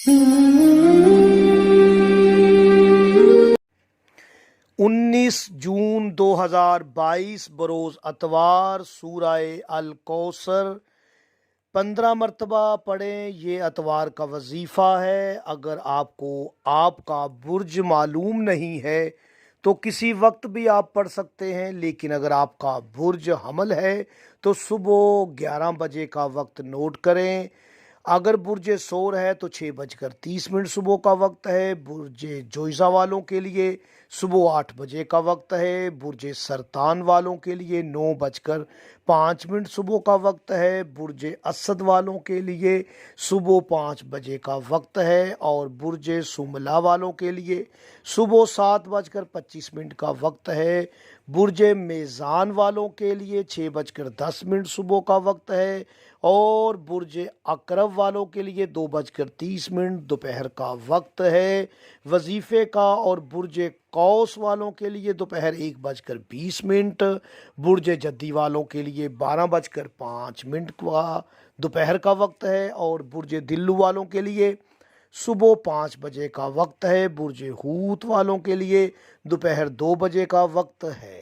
جون 2022 بروز اتوار سورہ الکوثر 15 مرتبہ پڑھیں۔ یہ اتوار کا وظیفہ ہے۔ اگر آپ کو آپ کا برج معلوم نہیں ہے تو کسی وقت بھی آپ پڑھ سکتے ہیں، لیکن اگر آپ کا برج حمل ہے تو صبح 11 بجے کا وقت نوٹ کریں۔ اگر برج سور ہے تو 6:30 صبح کا وقت ہے۔ برج جوئزہ والوں کے لیے صبح 8 بجے کا وقت ہے۔ برج سرطان والوں کے لیے 9:05 صبح کا وقت ہے۔ برج اسد والوں کے لیے صبح 5 بجے کا وقت ہے، اور برج سملا والوں کے لیے صبح 7:25 کا وقت ہے۔ برج میزان والوں کے لیے 6:10 صبح کا وقت ہے، اور برج عقرب والوں کے لیے 2:30 دوپہر کا وقت ہے وظیفے کا، اور برج قوس والوں کے لیے دوپہر 1:20، برج جدی والوں کے لیے 12:05 کا دوپہر کا وقت ہے، اور برج دلو والوں کے لیے صبح 5 بجے کا وقت ہے۔ برج حوت والوں کے لیے دوپہر 2 بجے کا وقت ہے۔